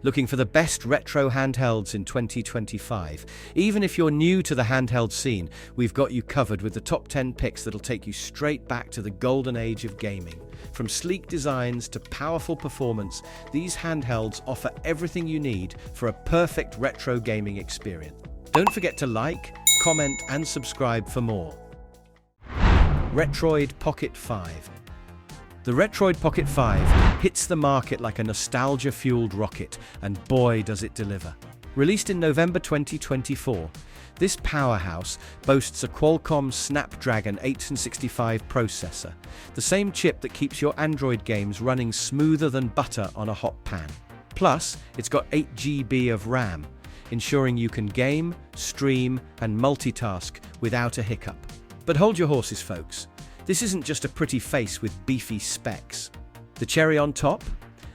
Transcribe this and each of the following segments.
Looking for the best retro handhelds in 2025? Even if you're new to the handheld scene, we've got you covered with the top 10 picks that'll take you straight back to the golden age of gaming. From sleek designs to powerful performance, these handhelds offer everything you need for a perfect retro gaming experience. Don't forget to like, comment, and subscribe for more. Retroid Pocket 5. The Retroid Pocket 5 hits the market like a nostalgia-fueled rocket, and boy does it deliver. Released in November 2024, this powerhouse boasts a Qualcomm Snapdragon 865 processor, the same chip that keeps your Android games running smoother than butter on a hot pan. Plus, it's got 8 GB of RAM, ensuring you can game, stream, and multitask without a hiccup. But hold your horses, folks. This isn't just a pretty face with beefy specs. The cherry on top?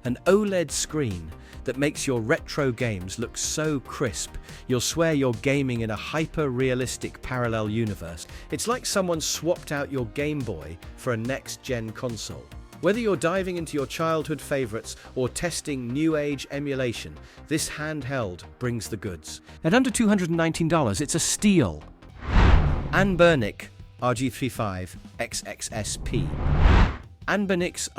An OLED screen that makes your retro games look so crisp, you'll swear you're gaming in a hyper-realistic parallel universe. It's like someone swapped out your Game Boy for a next-gen console. Whether you're diving into your childhood favorites or testing new-age emulation, this handheld brings the goods. At under $219, it's a steal. Anbernic RG35XXSP. Anbernic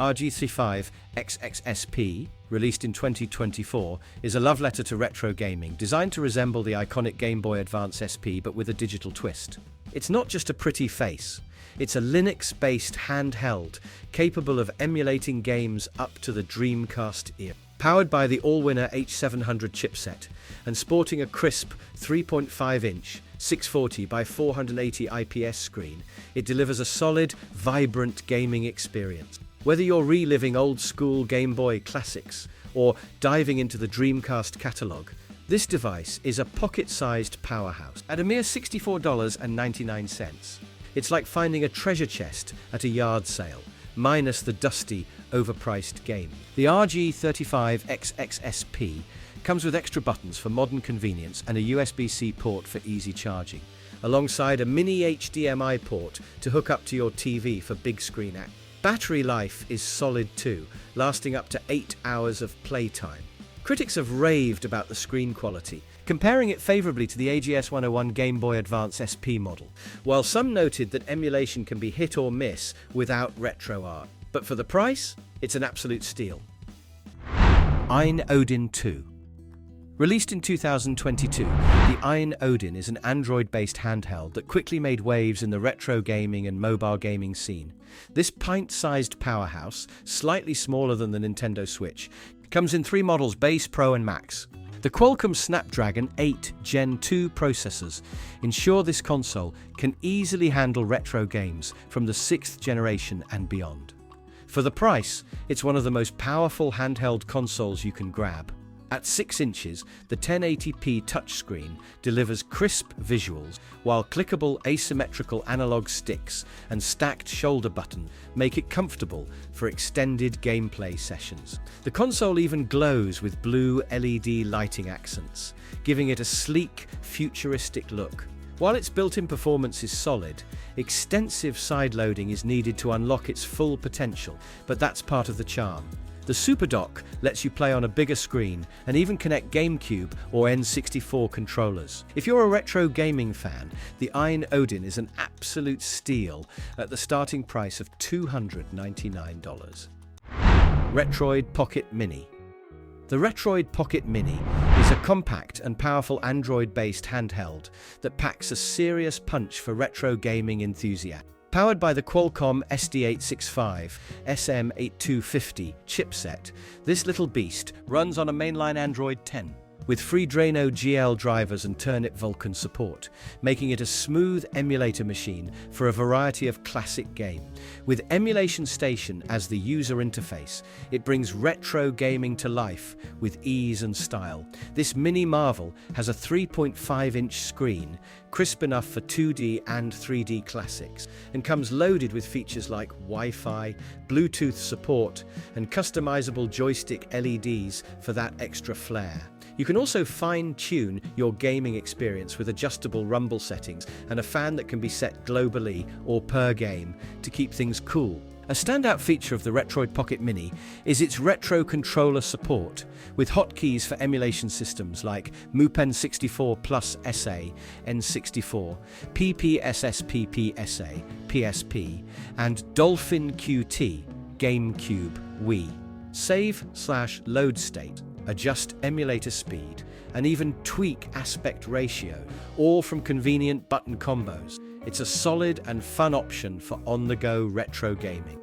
RG35XXSP, released in 2024, is a love letter to retro gaming, designed to resemble the iconic Game Boy Advance SP but with a digital twist. It's not just a pretty face, it's a Linux-based handheld capable of emulating games up to the Dreamcast era. Powered by the all-winner H700 chipset and sporting a crisp 3.5-inch 640 by 480 IPS screen, it delivers a solid, vibrant gaming experience. Whether you're reliving old-school Game Boy classics or diving into the Dreamcast catalog, this device is a pocket-sized powerhouse. At a mere $64.99, it's like finding a treasure chest at a yard sale, minus the dusty, overpriced game. The RG35XXSP comes with extra buttons for modern convenience and a USB-C port for easy charging, alongside a mini HDMI port to hook up to your TV for big screen action. Battery life is solid too, lasting up to 8 hours of playtime. Critics have raved about the screen quality, comparing it favorably to the AGS101 Game Boy Advance SP model, while some noted that emulation can be hit or miss without retro art. But for the price, it's an absolute steal. AYN Odin 2. Released in 2022, the AYN Odin is an Android-based handheld that quickly made waves in the retro gaming and mobile gaming scene. This pint-sized powerhouse, slightly smaller than the Nintendo Switch, comes in 3 models: Base, Pro, and Max. The Qualcomm Snapdragon 8 Gen 2 processors ensure this console can easily handle retro games from the 6th generation and beyond. For the price, it's one of the most powerful handheld consoles you can grab. At 6 inches, the 1080p touchscreen delivers crisp visuals, while clickable asymmetrical analog sticks and stacked shoulder buttons make it comfortable for extended gameplay sessions. The console even glows with blue LED lighting accents, giving it a sleek, futuristic look. While its built-in performance is solid, extensive sideloading is needed to unlock its full potential, but that's part of the charm. The Super Dock lets you play on a bigger screen and even connect GameCube or N64 controllers. If you're a retro gaming fan, the AYN Odin is an absolute steal at the starting price of $299. Retroid Pocket Mini. The Retroid Pocket Mini is a compact and powerful Android-based handheld that packs a serious punch for retro gaming enthusiasts. Powered by the Qualcomm SD865 SM8250 chipset, this little beast runs on a mainline Android 10. With free Drano GL drivers and Turnip Vulkan support, making it a smooth emulator machine for a variety of classic games. With Emulation Station as the user interface, it brings retro gaming to life with ease and style. This mini marvel has a 3.5-inch screen, crisp enough for 2D and 3D classics, and comes loaded with features like Wi-Fi, Bluetooth support, and customizable joystick LEDs for that extra flair. You can also fine-tune your gaming experience with adjustable rumble settings and a fan that can be set globally or per game to keep things cool. A standout feature of the Retroid Pocket Mini is its retro controller support, with hotkeys for emulation systems like MUPEN64 Plus SA, N64, PPSSPPSA, PSP, and Dolphin QT, GameCube, Wii. Save/load state, adjust emulator speed, and even tweak aspect ratio, all from convenient button combos. It's a solid and fun option for on-the-go retro gaming.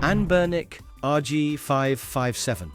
Anbernic RG557.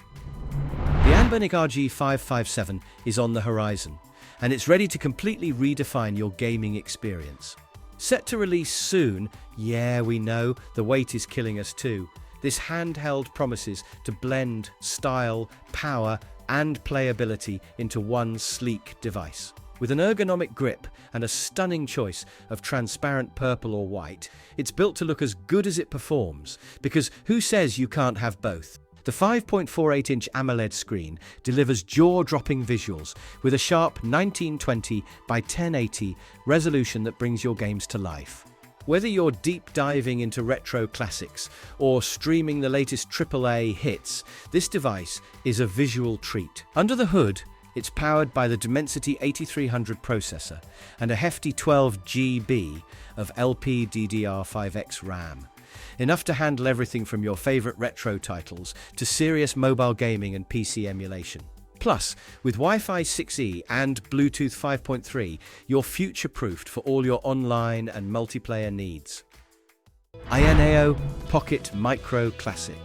The Anbernic RG557 is on the horizon, and it's ready to completely redefine your gaming experience. Set to release soon, yeah, we know, the wait is killing us too. This handheld promises to blend style, power, and playability into one sleek device. With an ergonomic grip and a stunning choice of transparent purple or white, it's built to look as good as it performs, because who says you can't have both? The 5.48-inch AMOLED screen delivers jaw-dropping visuals with a sharp 1920 by 1080 resolution that brings your games to life. Whether you're deep diving into retro classics or streaming the latest AAA hits, this device is a visual treat. Under the hood, it's powered by the Dimensity 8300 processor and a hefty 12 GB of LPDDR5X RAM. Enough to handle everything from your favorite retro titles to serious mobile gaming and PC emulation. Plus, with Wi-Fi 6E and Bluetooth 5.3, you're future-proofed for all your online and multiplayer needs. AYANEO Pocket Micro Classic.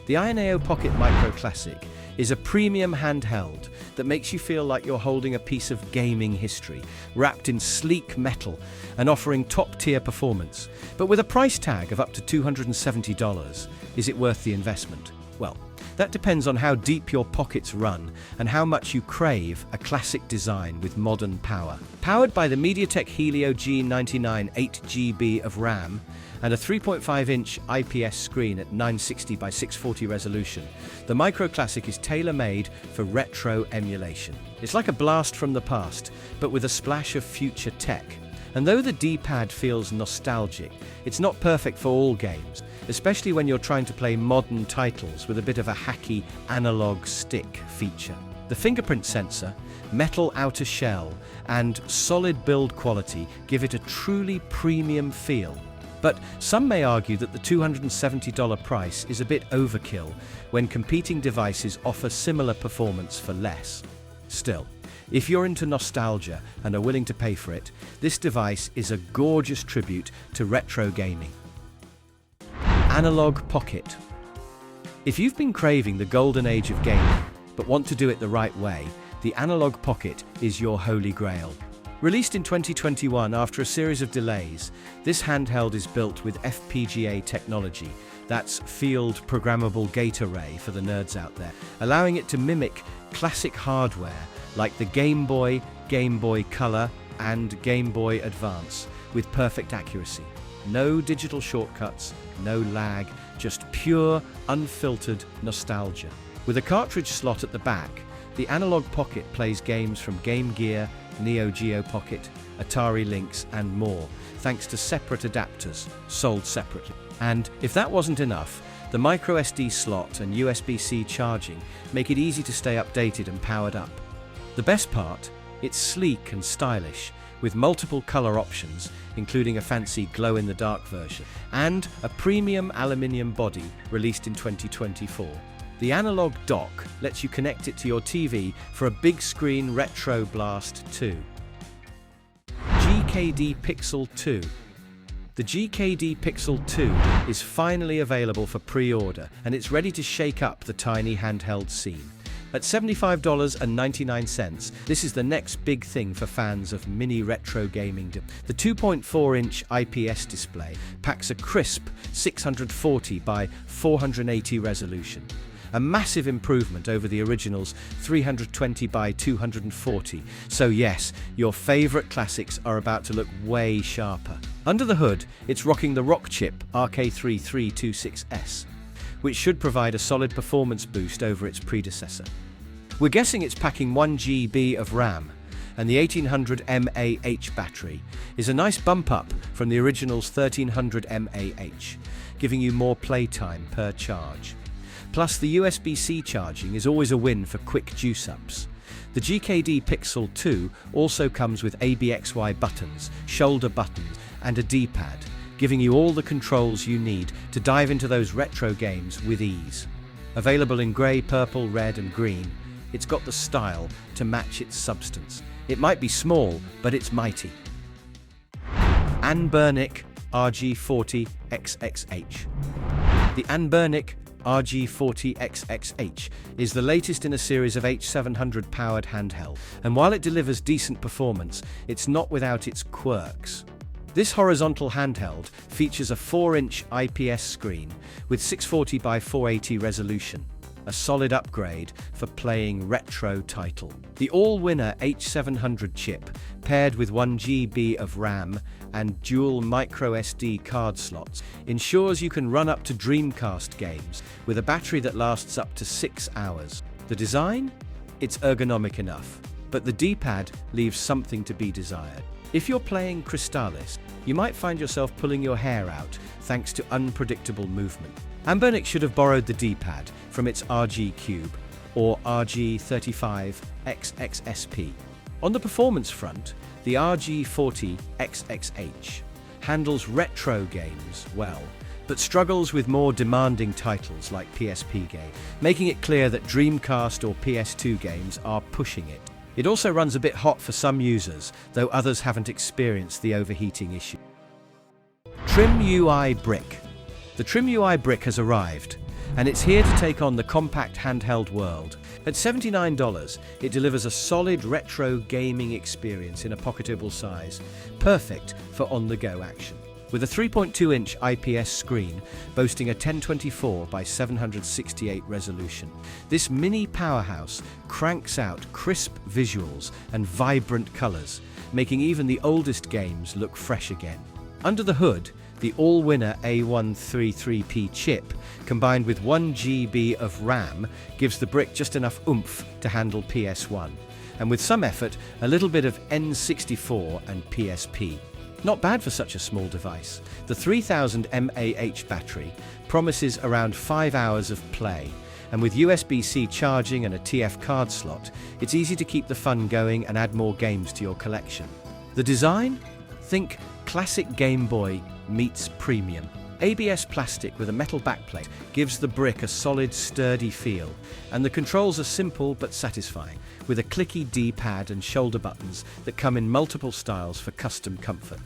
The AYANEO Pocket Micro Classic is a premium handheld that makes you feel like you're holding a piece of gaming history, wrapped in sleek metal and offering top-tier performance. But with a price tag of up to $270, is it worth the investment? Well, that depends on how deep your pockets run and how much you crave a classic design with modern power. Powered by the MediaTek Helio G99 8GB of RAM and a 3.5-inch IPS screen at 960 by 640 resolution, the Micro Classic is tailor-made for retro emulation. It's like a blast from the past, but with a splash of future tech. And though the D-pad feels nostalgic, it's not perfect for all games, especially when you're trying to play modern titles with a bit of a hacky analog stick feature. The fingerprint sensor, metal outer shell, and solid build quality give it a truly premium feel. But some may argue that the $270 price is a bit overkill when competing devices offer similar performance for less. Still, if you're into nostalgia and are willing to pay for it, this device is a gorgeous tribute to retro gaming. Analogue Pocket. If you've been craving the golden age of gaming, but want to do it the right way, the Analogue Pocket is your holy grail. Released in 2021 after a series of delays, this handheld is built with FPGA technology, that's Field Programmable Gate Array for the nerds out there, allowing it to mimic classic hardware like the Game Boy, Game Boy Color, and Game Boy Advance with perfect accuracy. No digital shortcuts, no lag, just pure, unfiltered nostalgia. With a cartridge slot at the back, the Analogue Pocket plays games from Game Gear, Neo Geo Pocket, Atari Lynx, and more, thanks to separate adapters, sold separately. And if that wasn't enough, the microSD slot and USB-C charging make it easy to stay updated and powered up. The best part, it's sleek and stylish, with multiple color options, including a fancy glow-in-the-dark version, and a premium aluminium body released in 2024. The Analogue dock lets you connect it to your TV for a big screen retro blast too. GKD Pixel 2. The GKD Pixel 2 is finally available for pre-order, and it's ready to shake up the tiny handheld scene. At $75.99, this is the next big thing for fans of mini retro gaming. The 2.4-inch IPS display packs a crisp 640 by 480 resolution, a massive improvement over the original's 320 by 240. So yes, your favorite classics are about to look way sharper. Under the hood, it's rocking the Rockchip RK3326S, which should provide a solid performance boost over its predecessor. We're guessing it's packing 1 GB of RAM, and the 1800 mAh battery is a nice bump up from the original's 1300 mAh, giving you more playtime per charge. Plus, the USB-C charging is always a win for quick juice-ups. The GKD Pixel 2 also comes with ABXY buttons, shoulder buttons, and a D-pad, giving you all the controls you need to dive into those retro games with ease. Available in grey, purple, red, and green, it's got the style to match its substance. It might be small, but it's mighty. Anbernic RG40XX H. The Anbernic RG40XX H is the latest in a series of H700 powered handheld, and while it delivers decent performance, it's not without its quirks. This horizontal handheld features a 4-inch IPS screen with 640 by 480 resolution, a solid upgrade for playing retro title. The all-winner H700 chip, paired with 1 GB of RAM and dual microSD card slots, ensures you can run up to Dreamcast games with a battery that lasts up to 6 hours. The design? It's ergonomic enough, but the D-pad leaves something to be desired. If you're playing Crystallis, you might find yourself pulling your hair out thanks to unpredictable movement. Anbernic should have borrowed the D-pad from its RG Cube or RG35XXSP. On the performance front, the RG40XX H handles retro games well, but struggles with more demanding titles like PSP games, making it clear that Dreamcast or PS2 games are pushing it. It also runs a bit hot for some users, though others haven't experienced the overheating issue. TRIMUI Brick. The TRIMUI Brick has arrived, and it's here to take on the compact handheld world. At $79, it delivers a solid retro gaming experience in a pocketable size, perfect for on-the-go action. With a 3.2-inch IPS screen boasting a 1024 by 768 resolution, this mini powerhouse cranks out crisp visuals and vibrant colors, making even the oldest games look fresh again. Under the hood, the all-winner A133P chip, combined with 1 GB of RAM, gives the brick just enough oomph to handle PS1, and with some effort, a little bit of N64 and PSP. Not bad for such a small device. The 3000 mAh battery promises around 5 hours of play, and with USB-C charging and a TF card slot, it's easy to keep the fun going and add more games to your collection. The design? Think classic Game Boy meets premium. ABS plastic with a metal backplate gives the brick a solid, sturdy feel, and the controls are simple but satisfying, with a clicky D-pad and shoulder buttons that come in multiple styles for custom comfort.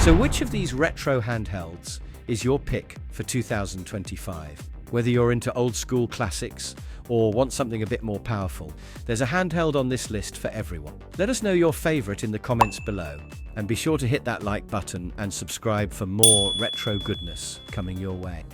So which of these retro handhelds is your pick for 2025? Whether you're into old-school classics or want something a bit more powerful, there's a handheld on this list for everyone. Let us know your favorite in the comments below, and be sure to hit that like button and subscribe for more retro goodness coming your way.